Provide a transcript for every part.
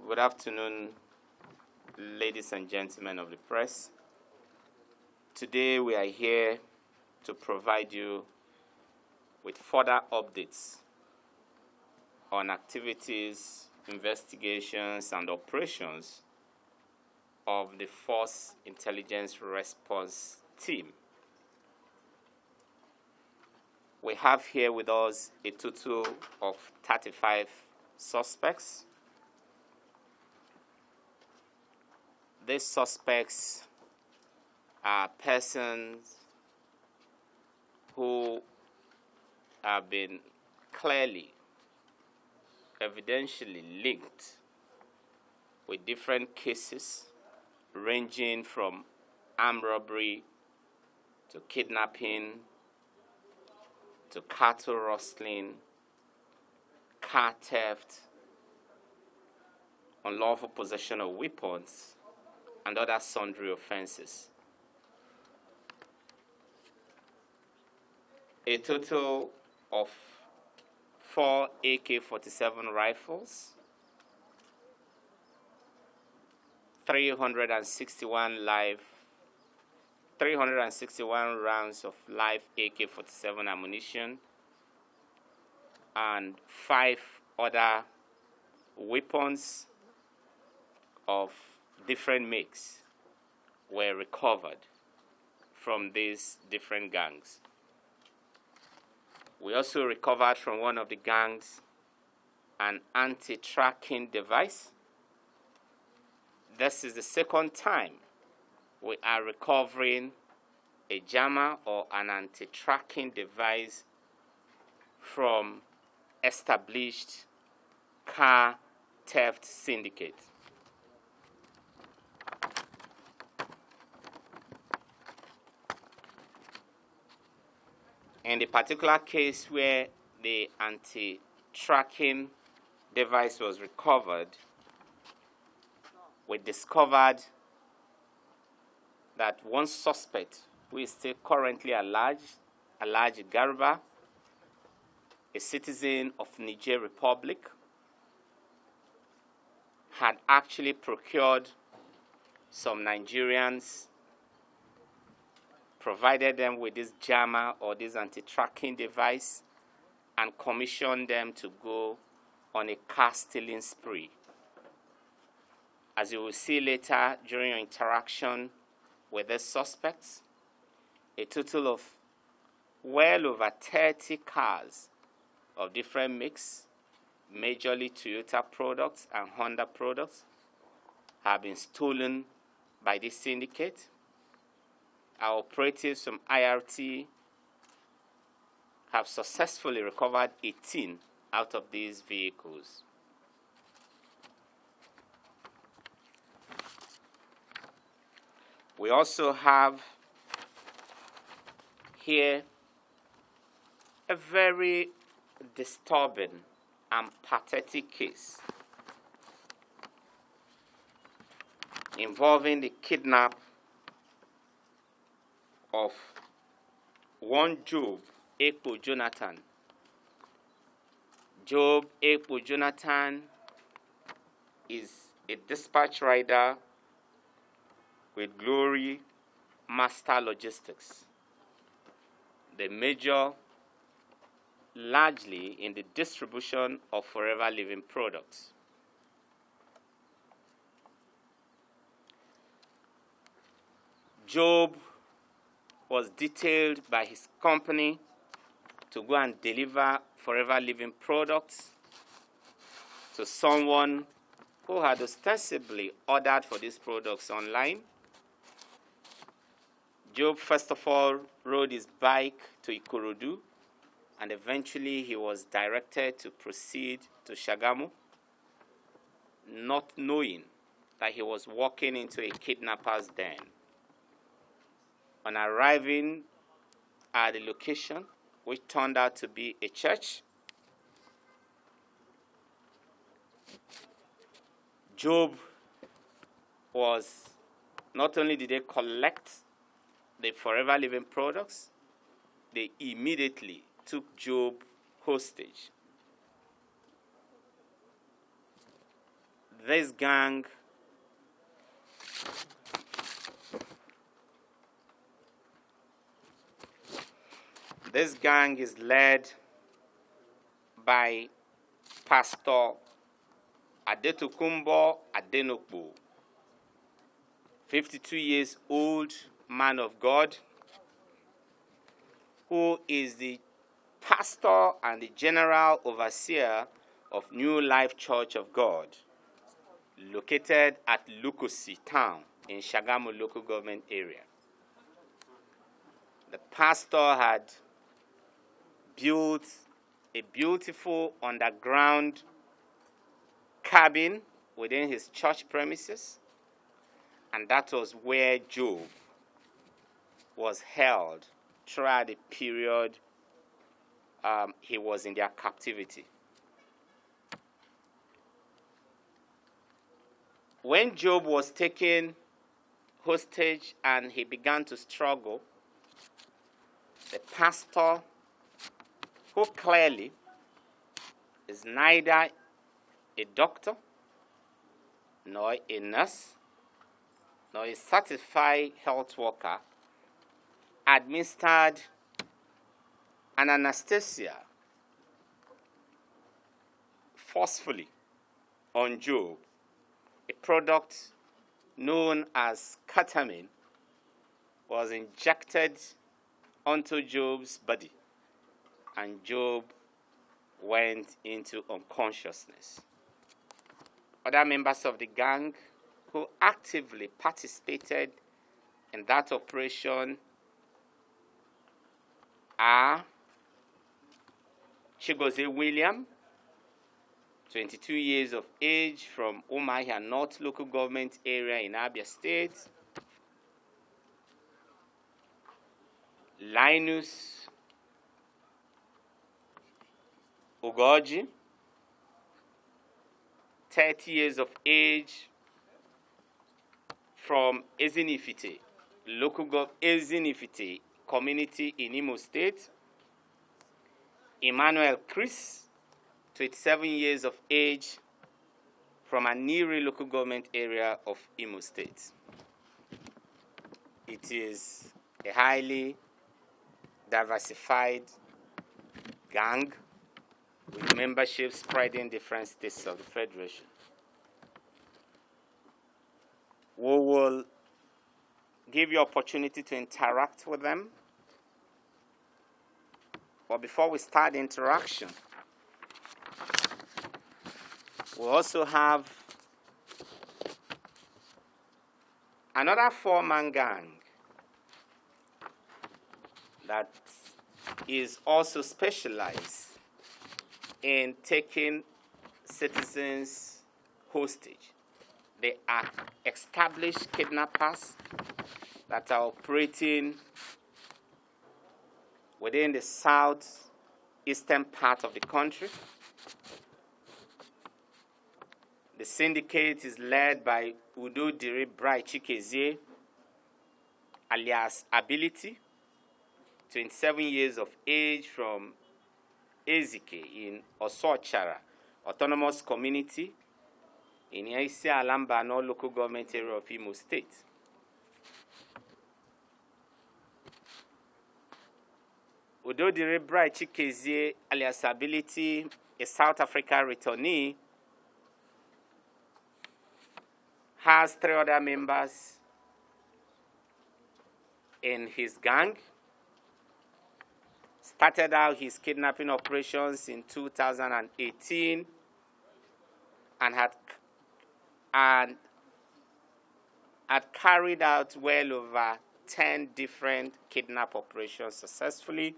Good afternoon, ladies and gentlemen of the press. Today we are here to provide you with further updates on activities, investigations, and operations of the Force Intelligence Response Team. We have here with us a total of 35 suspects. These suspects are persons who have been clearly, evidentially linked with different cases ranging from armed robbery to kidnapping to cattle rustling, car theft, unlawful possession of weapons, and other sundry offenses. A total of 4 AK-47 rifles, 361 rounds of live AK-47 ammunition, and 5 other weapons of different makes were recovered from these different gangs. We also recovered from one of the gangs an anti-tracking device. This is the second time we are recovering a jammer or an anti-tracking device from established car theft syndicate. In the particular case where the anti-tracking device was recovered, we discovered that one suspect, who is still currently Alhaji Garba, a citizen of Niger Republic, had actually procured some Nigerians, provided them with this jammer or this anti-tracking device, and commissioned them to go on a car stealing spree. As you will see later during your interaction with the suspects, a total of well over 30 cars of different makes, majorly Toyota products and Honda products, have been stolen by this syndicate. Our operatives from IRT have successfully recovered 18 out of these vehicles. We also have here a very disturbing and pathetic case involving the kidnap of one Job Ekpo Jonathan. Job Ekpo Jonathan is a dispatch rider with Glory Master Logistics. They major largely in the distribution of forever living products. Job was detailed by his company to go and deliver forever living products to someone who had ostensibly ordered for these products online. Job first of all rode his bike to Ikorodu, and eventually he was directed to proceed to Shagamu, not knowing that he was walking into a kidnapper's den. On arriving at the location, which turned out to be a church, Job was, not only did they collect the forever living products, they immediately took Job hostage. this gang is led by Pastor Adetokunbo Adenopo, 52 years old man of God, who is the pastor and the general overseer of New Life Church of God, located at Lukosi town in Shagamu local government area. The pastor had built a beautiful underground cabin within his church premises, and that was where Job was held throughout the period he was in their captivity. When Job was taken hostage and he began to struggle, the pastor, who clearly is neither a doctor, nor a nurse, nor a certified health worker, administered an anesthesia forcefully on Job, a product known as ketamine was injected onto Job's body, and Job went into unconsciousness. Other members of the gang who actively participated in that operation are Chikezie William, 22 years of age, from Umuahia North local government area in Abia State. Linus Ugoji, 30 years of age, from Ezinifite, Ezinifite community in Imo State. Emmanuel Chris, 27 years of age, from Aniri local government area of Imo State. It is a highly diversified gang with membership spread in different states of the Federation. We will give you opportunity to interact with them. But before we start the interaction, we also have another four-man gang that is also specialized in taking citizens hostage. They are established kidnappers that are operating within the southeastern part of the country. The syndicate is led by Udodiri Chikezie, alias Ability, 27 years of age, from Ezike in Osochara Autonomous Community in Isi Alambano local government area of Imo State. Udodiri Chikezie, alias Ability, a South Africa returnee, has 3 other members in his gang. Started out his kidnapping operations in 2018 and had carried out well over 10 different kidnap operations successfully.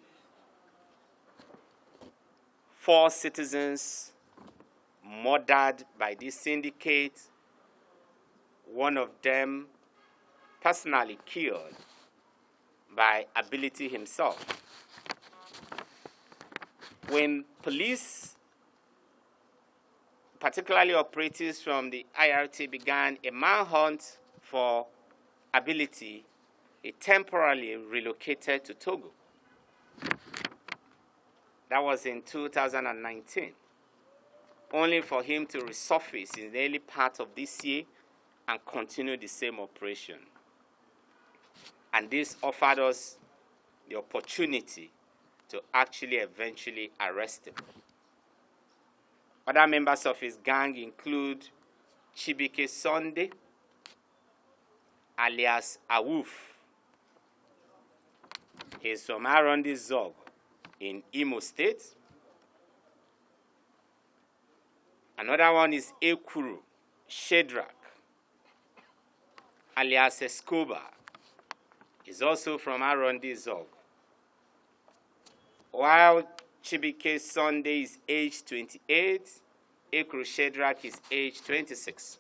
4 citizens murdered by this syndicate, one of them personally killed by Ability himself. When police, particularly operatives from the IRT, began a manhunt for Ability, he temporarily relocated to Togo. That was in 2019. only for him to resurface in the early part of this year and continue the same operation. And this offered us the opportunity to actually eventually arrest him. Other members of his gang include Chibike Sunday, alias Awuf. He is from Arondi Zog in Imo State. Another one is Ekuru Shedrack, alias Escobar. He's also from Arondi Zog. While Chibike Sunday is age 28, Ekuru Shedrack is age 26.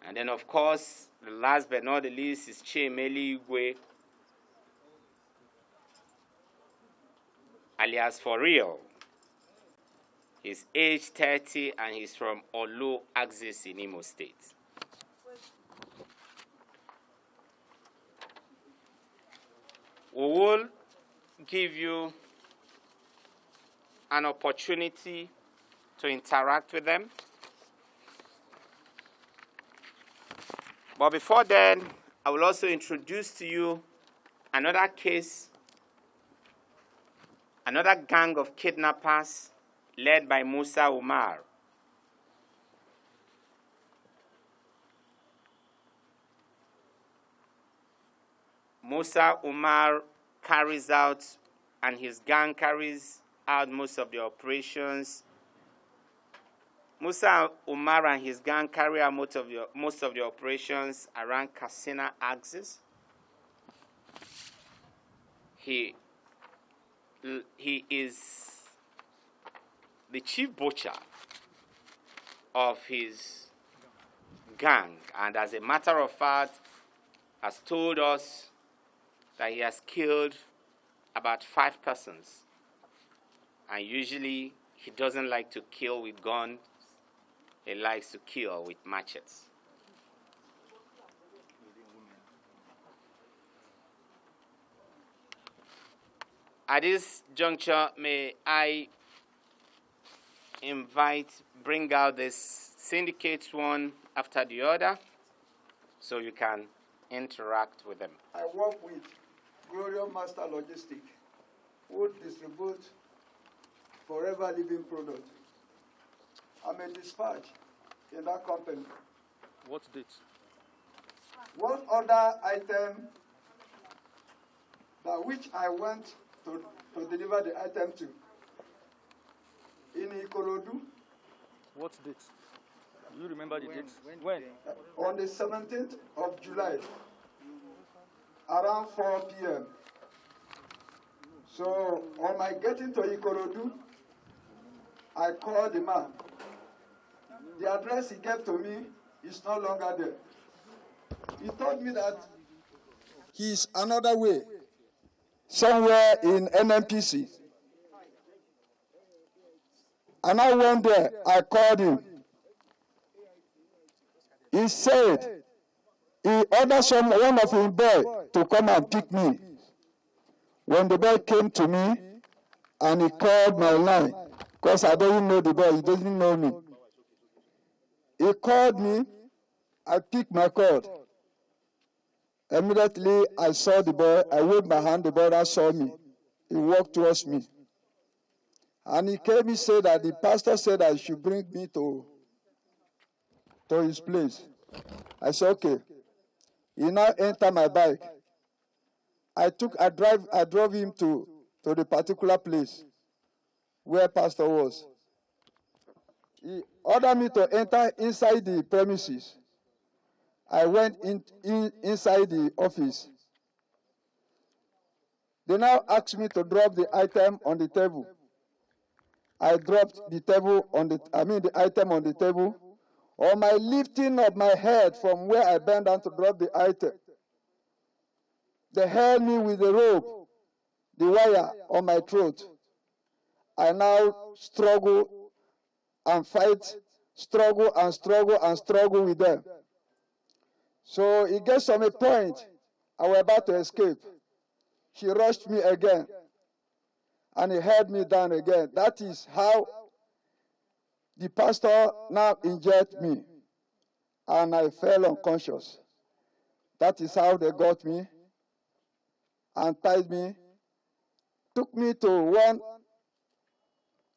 And then, of course, the last but not the least is Chiemeli Igwe, alias For Real. He's age 30 and he's from Olu Axis in Imo State. We will give you an opportunity to interact with them. But before then, I will also introduce to you another case, another gang of kidnappers led by Musa Umar. Musa Umar carries out, and his gang carries out most of the operations. Musa Umar and his gang carry out most of the operations around Katsina axis. He is the chief butcher of his gang, and as a matter of fact, has told us that he has killed about 5 persons. And usually, he doesn't like to kill with guns. He likes to kill with machetes. At this juncture, may I bring out this Syndicates one after the other, so you can interact with them. I work with Gloria Master Logistics, who distributes Forever Living products. I'm a dispatch in that company. What date? One other item that which I went to deliver the item to in Ikorodu. What date? Do you remember the date? When? On the 17th of July, around 4 p.m. So on my getting to Ikorodu, I called the man. The address he gave to me is no longer there. He told me that he's another way, somewhere in NNPC. And I went there, I called him. He said he ordered one of his boys to come and pick me. When the boy came to me and he called my line, because I don't know the boy, he doesn't know me. He called me, I picked my call. Immediately I saw the boy, I waved my hand, the boy saw me. He walked towards me. And he came, he said that the pastor said I should bring me to his place. I said, okay. He now entered my bike. I drove him to the particular place where pastor was. He ordered me to enter inside the premises. I went inside the office. They now asked me to drop the item on the table. I dropped the item on the table. On my lifting of my head from where I bent down to drop the item, they held me with the rope, the wire on my throat. I now struggle and fight, struggle with them. So it gets to a point, I was about to escape. He rushed me again, and he held me down again. That is how The pastor now injected me, and I fell unconscious. That is how they got me and tied me, took me to one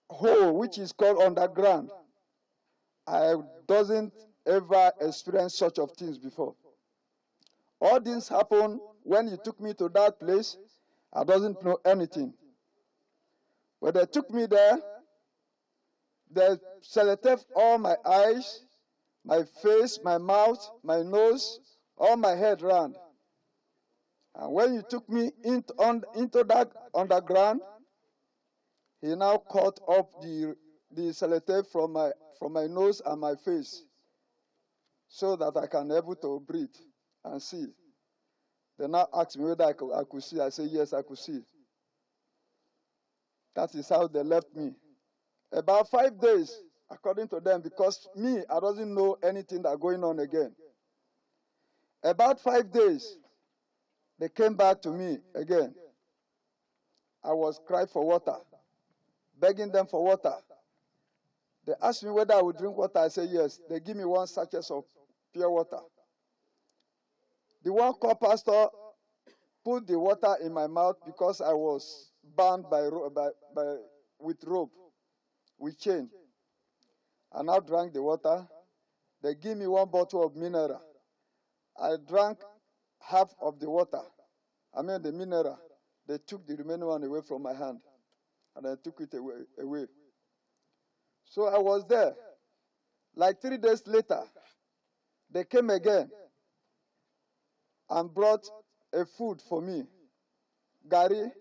hole which is called underground. I doesn't ever experience such of things before. All this happened when he took me to that place. I doesn't know anything. When they took me there, they selected all my eyes, my face, my mouth, my nose, all my head round. And when you took me into that underground, he now cut up the selected from my nose and my face so that I can be able to breathe and see. They now asked me whether I could see. I said, yes, I could see. That is how they left me. About 5 days, according to them, because me, I doesn't know anything that's going on again. About 5 days, they came back to me again. I was crying for water, begging them for water. They asked me whether I would drink water. I said, yes. They give me one sachet of pure water. The one called pastor put the water in my mouth because I was bound with rope, with chain. I now drank the water. They give me one bottle of mineral. I drank half of the water. The mineral. They took the remaining one away from my hand, and I took it away. So I was there. Like 3 days later, they came again and brought a food for me, gari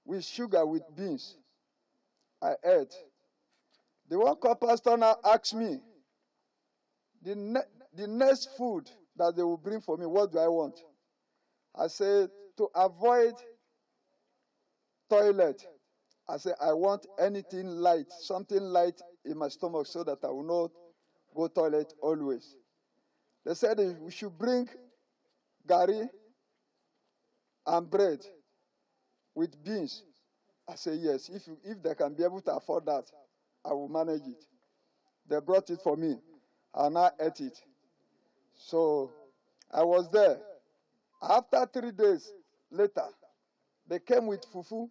with sugar with beans. I ate. The one called pastor now asked me, the next food that they will bring for me, what do I want? I said, to avoid toilet, I said, I want anything light, something light in my stomach so that I will not go toilet always. They said we should bring gari and bread with beans. I said, yes, if they can be able to afford that, I will manage it. They brought it for me, and I ate it. So I was there. After 3 days later, they came with fufu.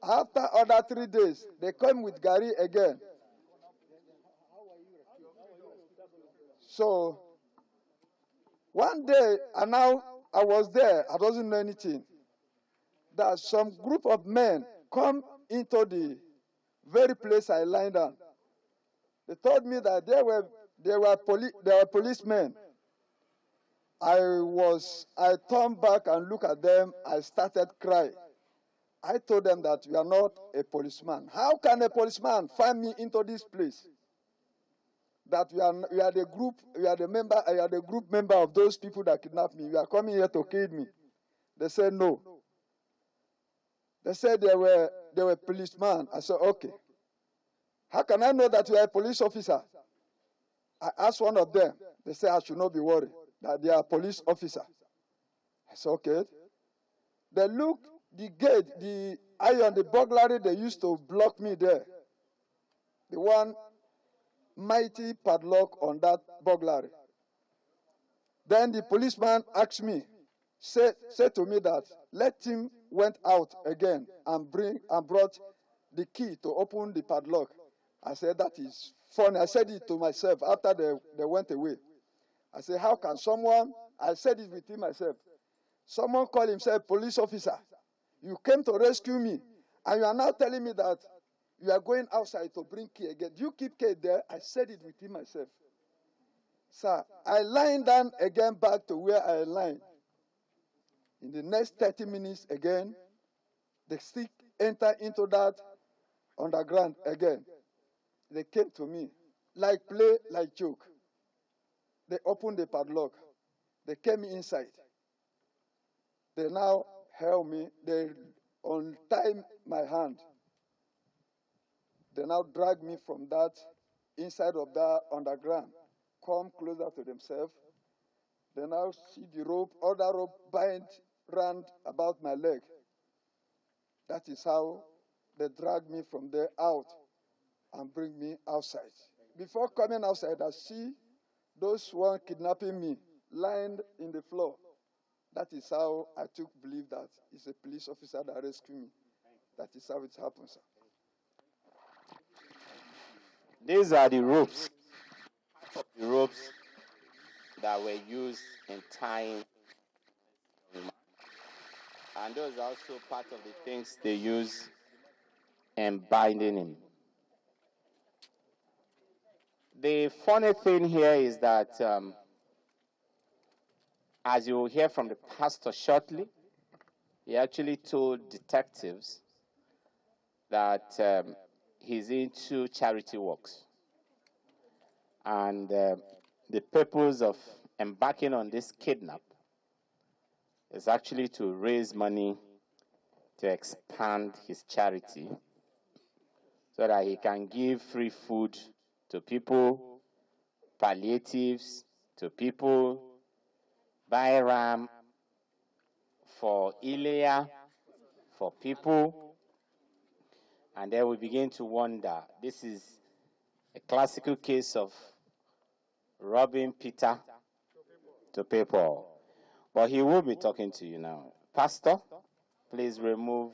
After other 3 days, they came with gari again. So one day, and now I was there, I doesn't know anything, that some group of men come into the very place I lying down. They told me that there were policemen. I turned back and looked at them. I started crying. I told them that you are not a policeman. How can a policeman find me into this place? That you are the group member of those people that kidnapped me. You are coming here to kill me. They said no. They said they were policemen. I said, okay. How can I know that you are a police officer? I asked one of them. They said I should not be worried, that they are police officer. I said, okay. They looked the gate, the iron, the burglary they used to block me there. The one mighty padlock on that burglary. Then the policeman asked me, said to me that let him went out again and brought the key to open the padlock. I said, that is funny. I said it to myself after they went away. I said, how can someone, I said it within myself, someone call himself police officer. You came to rescue me, and you are now telling me that you are going outside to bring key again. Do you keep key there? I said it within myself. Sir, I lying down again back to where I lying. In the next 30 minutes again, the stick enter into that underground again. They came to me, like play, like joke. They opened the padlock. They came inside. They now held me. They untied my hand. They now drag me from that inside of that underground, come closer to themselves. They now see the rope, other rope bind round about my leg. That is how they drag me from there out. and bring me outside. Before coming outside, I see those one kidnapping me lying in the floor. That is how I took believe that it's a police officer that rescued me. That is how it happens, sir. These are the ropes. The ropes that were used in tying. And those are also part of the things they use in binding him. The funny thing here is that, as you will hear from the pastor shortly, he actually told detectives that he's into charity works. And the purpose of embarking on this kidnap is actually to raise money to expand his charity so that he can give free food to people, palliatives to people, buy ram for Ilea for people. And then we begin to wonder, this is a classical case of robbing Peter to pay Paul. But he will be talking to you now. Pastor, please remove.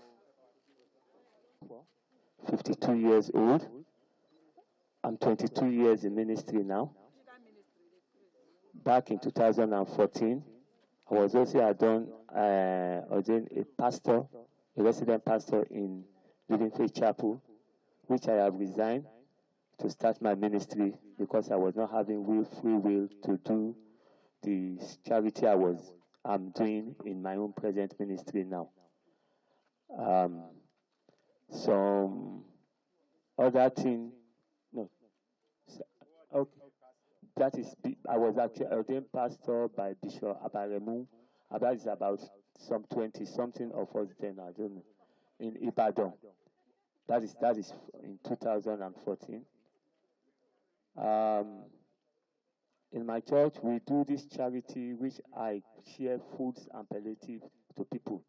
52 years old. I'm 22 years in ministry now. Back in 2014, I was also ordained a pastor, a resident pastor in Living Faith Chapel, which I have resigned to start my ministry because I was not having free will to do the charity I'm doing in my own present ministry now. Some other thing, no, okay. That is, I was actually ordained pastor by Bishop Abaremu. That is about some 20-something of us then, I don't know, in Ibadan. That is in 2014. In my church, we do this charity which I share foods and palliative to people.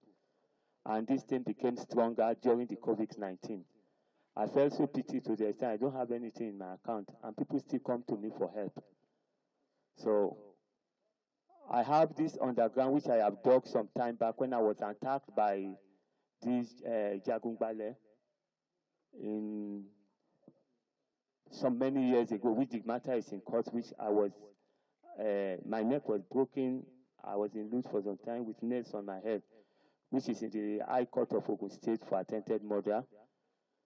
And this thing became stronger during the COVID-19. I felt so pity to the extent I don't have anything in my account, and people still come to me for help. So I have this underground which I have dug some time back when I was attacked by this Jagungbale in some many years ago, which the matter is in court, which I was, my neck was broken. I was in loot for some time with nails on my head, which is in the High Court of Ogun State for attempted murder.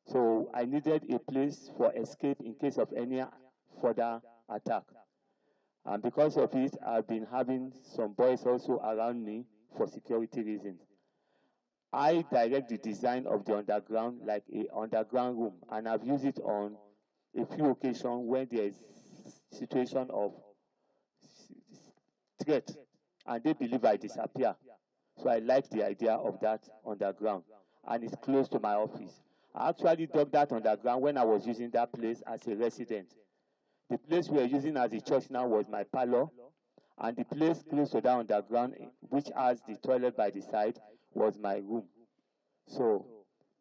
So I needed a place for escape in case of any further attack. And because of it, I've been having some boys also around me for security reasons. I direct the design of the underground like an underground room, and I've used it on a few occasions when there is situation of threat, and they believe I disappear. So I like the idea of that underground, and it's close to my office. I actually dug that underground when I was using that place as a resident. The place we are using as a church now was my parlor, and the place close to that underground, which has the toilet by the side, was my room. So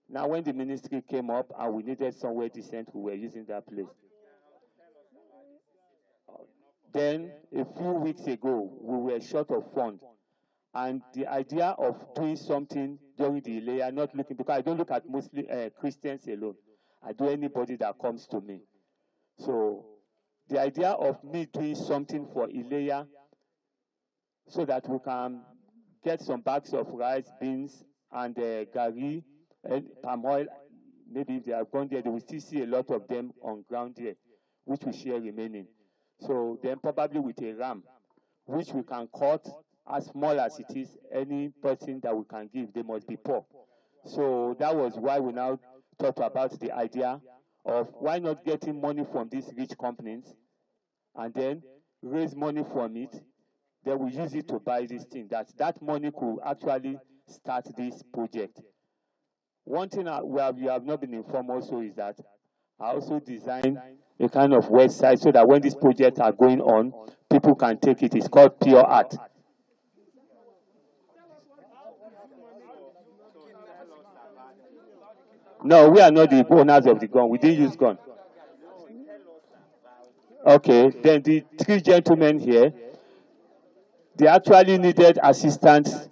now when the ministry came up and we needed somewhere decent, we were using that place. Then a few weeks ago, we were short of funds. And the idea of doing something during the Ilea, not looking, because I don't look at mostly Christians alone. I do anybody that comes to me. So the idea of me doing something for Ilea so that we can get some bags of rice, beans, and gari, and palm oil. Maybe if they have gone there, they will still see a lot of them on ground there, which we share remaining. So then probably with a ram, which we can cut as small as it is, any person that we can give, they must be poor. So that was why we now thought about the idea of why not getting money from these rich companies and then raise money from it, then we use it to buy this thing. That money could actually start this project. One thing you have not been informed also is that I also designed a kind of website so that when these projects are going on, people can take it. It's called Pure Art. No, we are not the owners of the gun. We didn't use gun. Okay, then the three gentlemen here, they actually needed assistance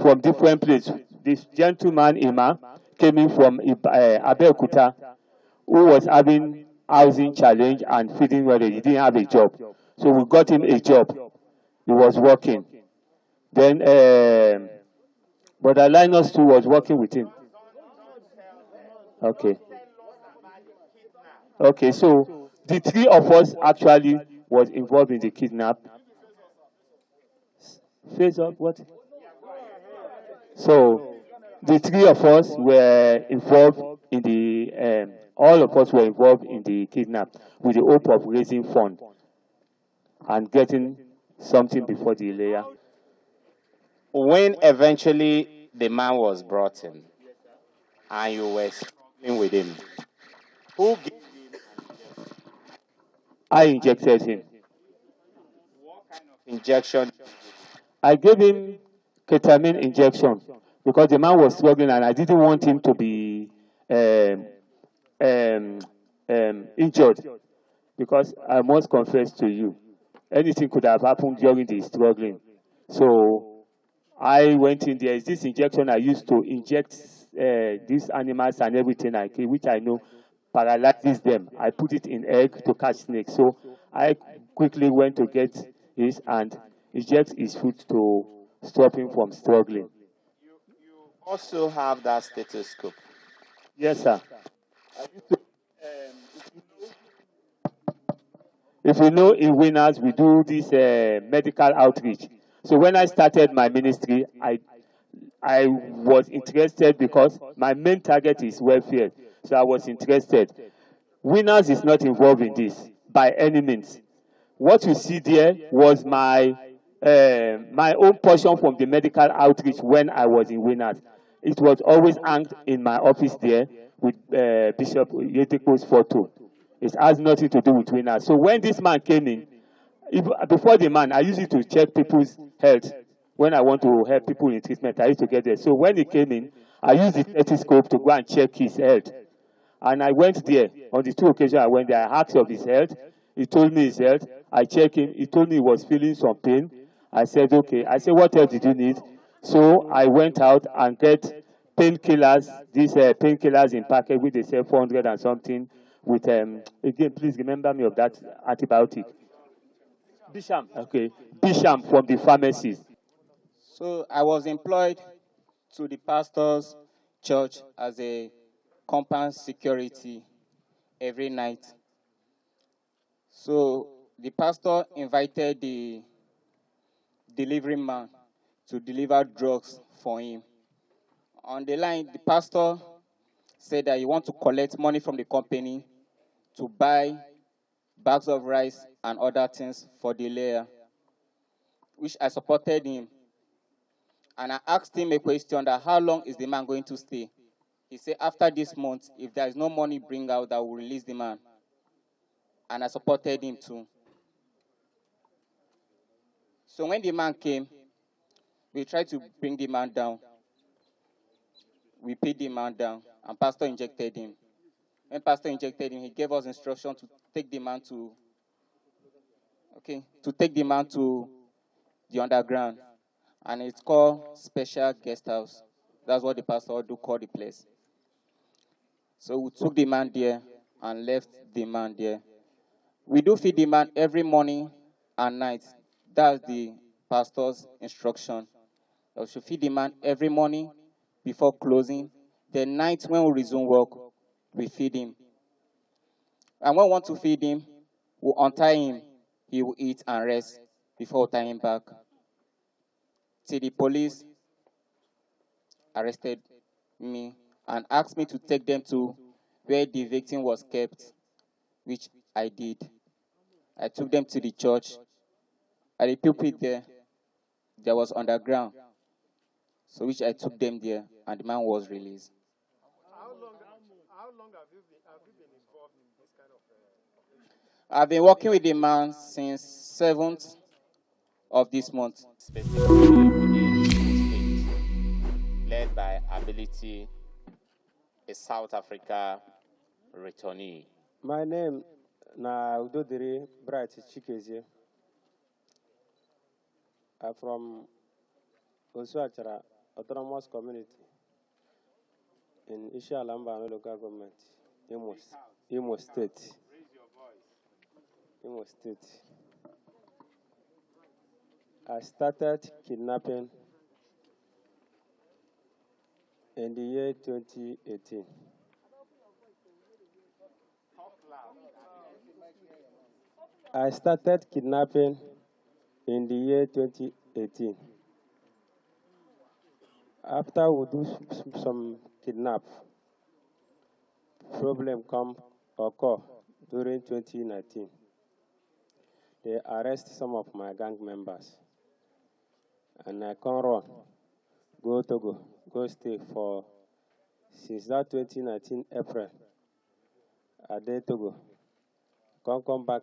from different places. This gentleman, Ima, came in from Abeokuta, who was having housing challenge and feeding well. He didn't have a job. So we got him a job. He was working. Then Brother Linus too was working with him. Okay. Okay, so the three of us actually was involved in the kidnap. Face up, what? So the three of us were involved in the, all of us were involved in the kidnap with the hope of raising funds and getting something before the layer. When eventually the man was brought in and you were struggling with him, who gave him an injection? I injected him. What kind of injection? I gave him ketamine injection because the man was struggling and I didn't want him to be injured, because I must confess to you, anything could have happened during the struggling. So I went in there. Is this injection I used to inject these animals and everything I kill, which I know paralyzes them. I put it in egg to catch snakes. So I quickly went to get it and inject his foot to stop him from struggling. You also have that stethoscope. Yes, sir. If you know, in Winners, we do this medical outreach. So when I started my ministry, I was interested because my main target is welfare. So I was interested. Winners is not involved in this by any means. What you see there was my own portion from the medical outreach when I was in Winners. It was always hanged in my office there with Bishop Yeteko's photo. It has nothing to do with Winners. So when this man came in, before the man, I used to check people's health. When I want to help people in treatment, I used to get there. So when he came in, I used the stethoscope to go and check his health. And I went there. On the two occasions I went there, I asked of his health. He told me his health. I checked him. He told me he was feeling some pain. I said, okay. I said, what else did you need? So I went out and get painkillers, these painkillers in packet, which they sell 400 and something, with, again, please remember me of that antibiotic. Bisham. Okay. Bisham from the pharmacies. So I was employed to the pastor's church as a compound security every night. So the pastor invited the delivery man to deliver drugs for him. On the line, the pastor said that he wants to collect money from the company to buy bags of rice and other things for the layer, which I supported him. And I asked him a question that how long is the man going to stay? He said, after this month, if there is no money bring out, that will release the man. And I supported him too. So when the man came, we tried to bring the man down. We paid the man down, and pastor injected him. When pastor injected him, he gave us instruction to take the man to the underground. And it's called Special Guest House. That's what the pastor do call the place. So we took the man there and left the man there. We do feed the man every morning and night. That's the pastor's instruction. We should feed the man every morning before closing. The night when we resume work, we feed him. And when we want to feed him, we untie him. He will eat and rest before we tie him back. Till the police arrested me and asked me to take them to where the victim was kept, which I did. I took them to the church. At the pulpit there was underground, so which I took them there, and the man was released. How long have you been involved in this kind of operation? I've been working with the man since 7th of this month. Specifically within the state, led by Ability, a South Africa returnee. My name na Udodiri, Bright Chikezie. I'm from Osuachara Autonomous Community in Ishialamba local government, Imo State. Imo State. I started kidnapping in the year 2018. I started kidnapping in the year 2018. After we do some kidnap, problem occur during 2019. They arrest some of my gang members, and I can't run, go Togo, go stay for since that 2019 April. Adetokunbo, come back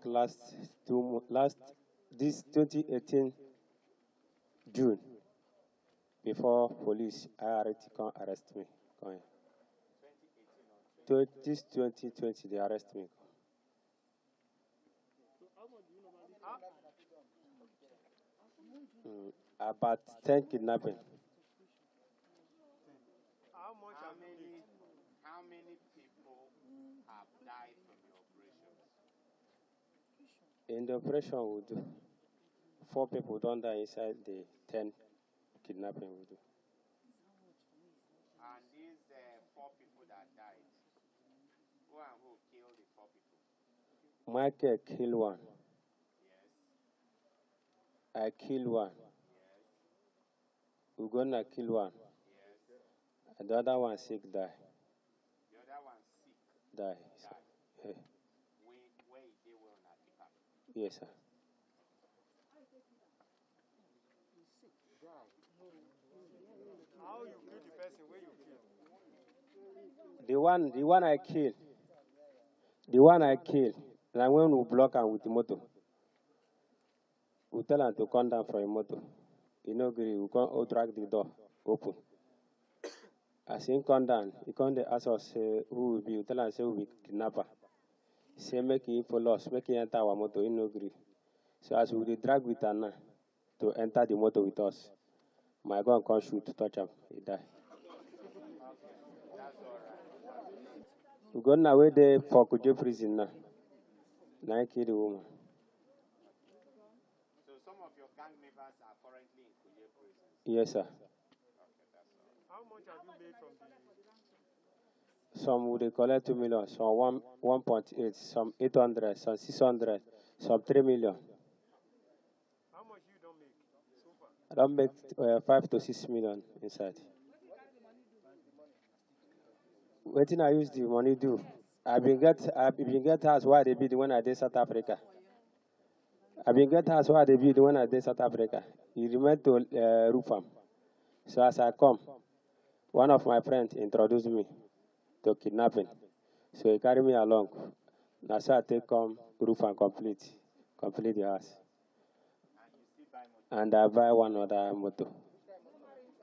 this 2018 June, before police IRT come arrest me. This 2020 they arrest me. About 10 kidnapping. How many people have died from your operations? In the operation we do, 4 people don't die inside the 10 kidnapping we do. And these 4 people that died, who and who killed the 4 people? Michael killed one. Yes. I killed one. Yes. Ugonna killed one. Yes. And the other one sick die. The other one sick Die. died. Yeah. Where they were on that department? Yes, sir. How you kill the person where you kill? The one I killed, and when we block him with the motor, we tell him to come down from the motor. He no agree, we can't drag the door open. As he come down, he come to ask us who will be. We tell him say we be kidnapper. He say make him follow us, make him enter our motor. He no agree. So as we drag with Anna to enter the motor with us, my gun come shoot to touch him. He die. We go now where they for Kuje prison now. Now I kill the woman. So some of your gang members are currently in Kuje prison? Yes, sir. Okay, that's all right. How much have you made from the... Some would collect 2 million, some 1.8, some 800, some 600, some 3 million. How much you don't make so far? I don't make 5 to 6 million inside. Wetin I use the money do? I been get house why they build when I did South Africa. I been get house why they build when I did South Africa. He remained to roof am. So as I come, one of my friends introduced me to kidnapping. So he carry me along. Now so I take come roof and complete the house. And I buy one other motor,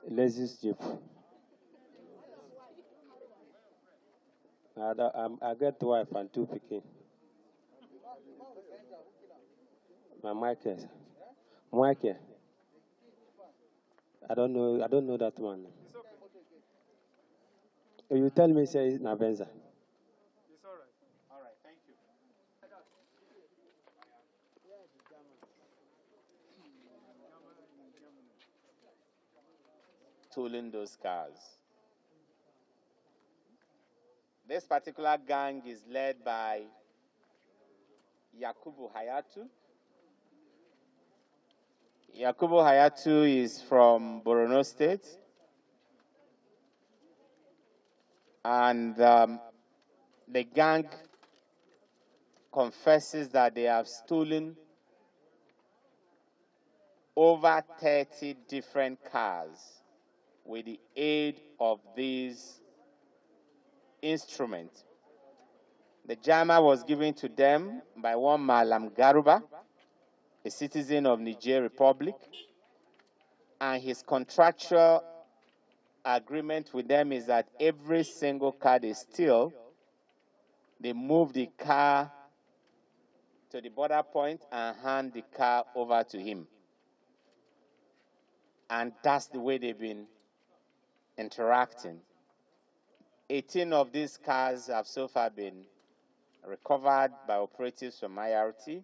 Lexus Jeep. I get wife and 2 pikin. My Michael. I don't know that man. It's okay. You tell me say na Benza. It's all right. All right, thank you. Tooling those cars. This particular gang is led by Yakubu Hayatu. Yakubu Hayatu is from Borno State. And the gang confesses that they have stolen over 30 different cars with the aid of these instruments. The jama was given to them by one Malam Garuba, a citizen of Niger Republic, and his contractual agreement with them is that every single car they steal, they move the car to the border point and hand the car over to him. And that's the way they've been interacting. 18 of these cars have so far been recovered by operatives from IRT.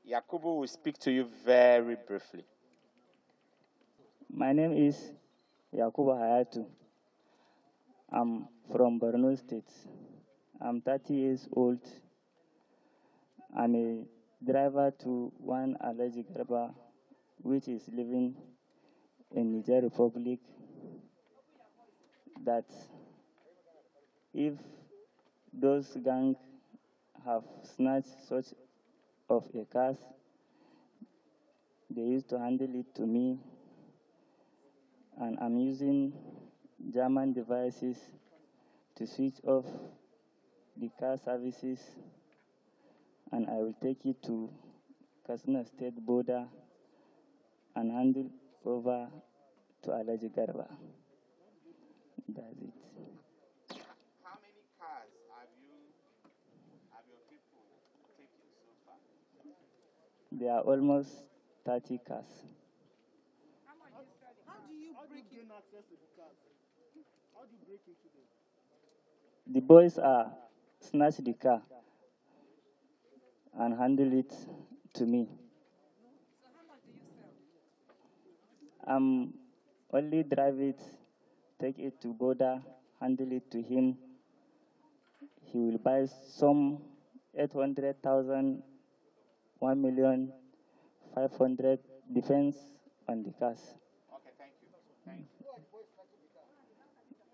Yakubu will speak to you very briefly. My name is Yakubu Hayatu. I'm from Borno State. I'm 30 years old. I'm a driver to one alleged Garba, which is living in Niger Republic, that if those gangs have snatched such of a car, they used to handle it to me, and I'm using German devices to switch off the car services, and I will take it to Katsina State border and hand it over to Alhaji Garba. That's it. How many cars have your people taken so far? There are almost 30 cars. How do you gain access to the cars? How do you break into them? The boys are snatch the car and handle it to me. So how much do you sell? Only drive it, take it to border, handle it to him. He will buy some 800,000, 1,500,000, depends on the cars. Okay, thank you. Thank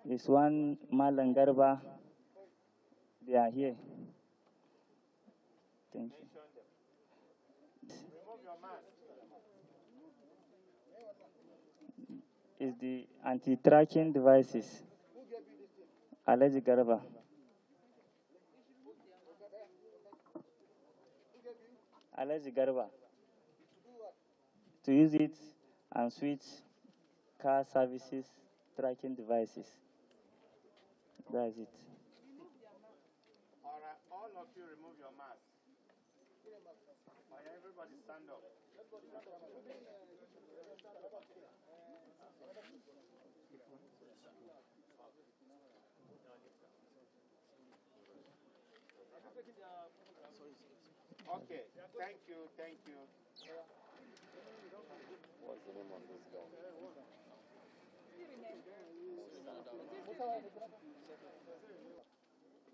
you. It's one Malangarba. They are here. Thank you. Remove your mask. Is the anti-tracking devices. Alhaji Garba. Alhaji Garba. To use it and switch car services, tracking devices. That's it. All right, all of you remove your mask. Everybody stand up. Okay, thank you. What's the name of this guy?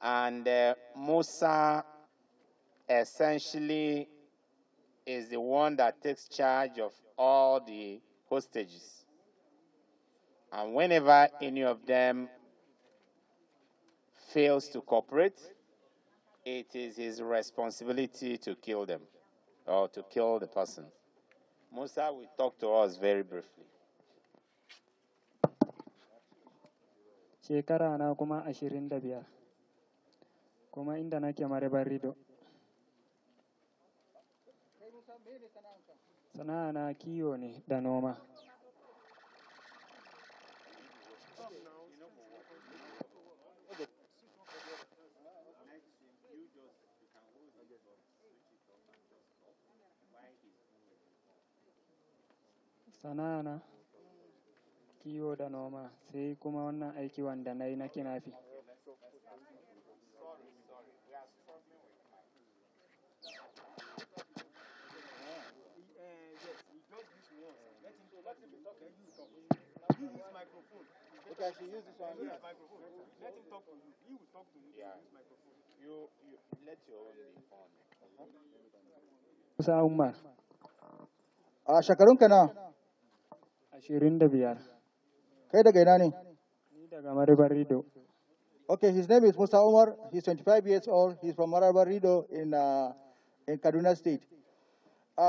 And Musa essentially is the one that takes charge of all the hostages. And whenever any of them fails to cooperate, it is his responsibility to kill them or to kill the person. Musa will talk to us very briefly. Shekara na kuma 25 kuma inda nake Marebar Rido. Sana'a na kiwo ne da noma. Sana'a na kiwo da noma, sai kuma wannan aiki wanda na yi na kinafi. Okay, I should use this one. Use microphone. Let him talk to you. He will talk to you. Yeah. Use microphone. You let your own be on. Musa Umar. Shekarunka na? 25. Kai daga ina ne? Ni daga Marebar Rido. Okay, his name is Musa Umar. He's 25 years old. He's from Marebar Rido in Kaduna State.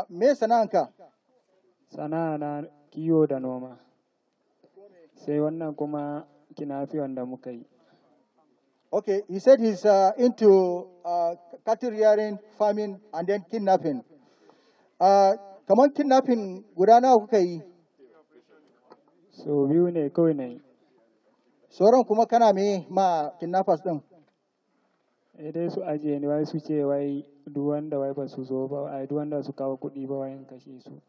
Me sana'anka? Sana'a na kiwo da noma. Sai wannan kuma kinafi wanda muka yi. Okay, he said he's into cattle rearing, farming, and then kidnapping. Kamar kidnapping guda nawa kuka yi? So biyu ne kawai na yi. Sauran kuma kana me ma kidnappers din? dai su ajiye ni wai su ce wai duk wanda wai ba su zo ba, ai duk wanda su kawo kuɗi ba wai in kashe su.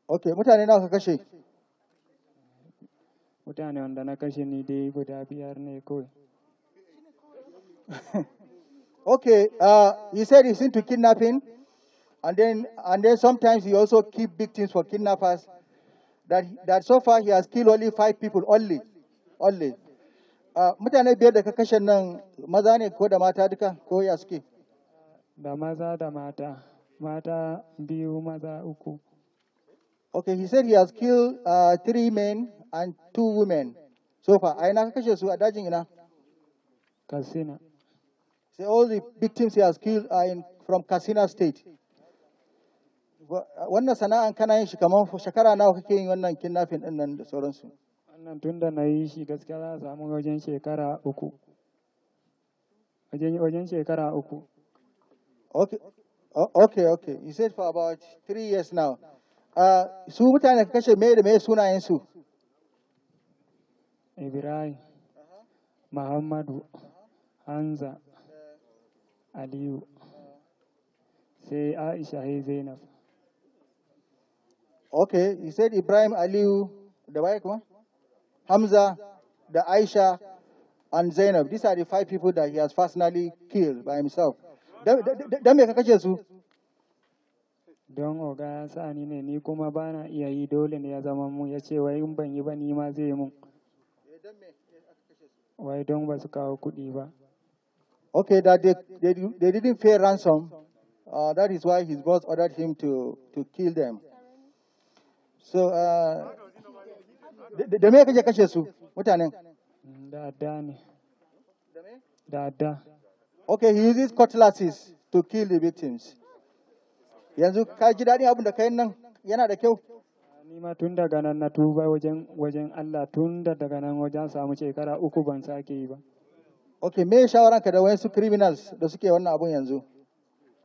Okay, mutane nawa ka kashe? Mutane wanda na kashe ni dai guda 5 ne kawai. Okay, he said he's into kidnapping, and then sometimes he also keep victims for kidnappers. That so far he has killed only 5 people only. Mutane 5 da ka kashe nan maza ne ko da mata duka ko ya suke? Da maza da mata, mata 2 maza 3. Okay, he said he has killed 3 men and 2 women so far. A ina ka kashe su a dajin ina? Katsina. So all the victims he has killed are from Katsina State. Wannan sana'an kana yin shi kamar shekara nawa kake yin wannan kidnapping din nan da sauransu? Wannan tun da na yi shi gaskiya za a samu wajen shekara 3. Wajen shekara 3. Okay. He said for about 3 years now. Su mutane ka kashe me da me sunayen su? Ibrahim, Muhammadu, Hanza, Aliyu, sai Aisha sai Zainab. Okay, he said Ibrahim, Aliyu, da waye kuma? Hamza, da Aisha, and Zainab. These are the 5 people that he has personally killed by himself. Dan me ka kashe su? Don oga ya sa ni ne, ni kuma ba na iya yi, dole ne ya zama mu, ya ce wai in ban yi ba ni ma zai mun. Wai don ba su kawo kuɗi ba. Okay, that they didn't pay ransom. That is why his boss ordered him to kill them. So, da me kake kashe su mutanen? Da adda ne. Da adda. Okay, he uses cutlasses to kill the victims. Yanzu ka ji daɗin abin da kai nan yana da kyau? Ni ma tun daga nan na tuba wajen Allah, tun daga nan wajen samu shekara 3 ban sake yi ba. Okay, me shawaranka da wayansu criminals da suke wannan abun yanzu?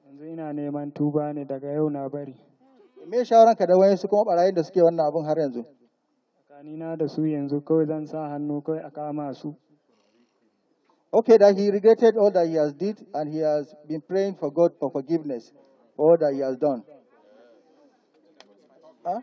Yanzu ina neman tuba ne, daga yau na bari. Me shawaranka da wayansu kuma barayin da suke wannan abun har yanzu? Tsakanina da su yanzu kawai zan sa hannu kawai a kama su. Okay, that he regretted all that he has did, and he has been praying for God for forgiveness for all that he has done. Huh?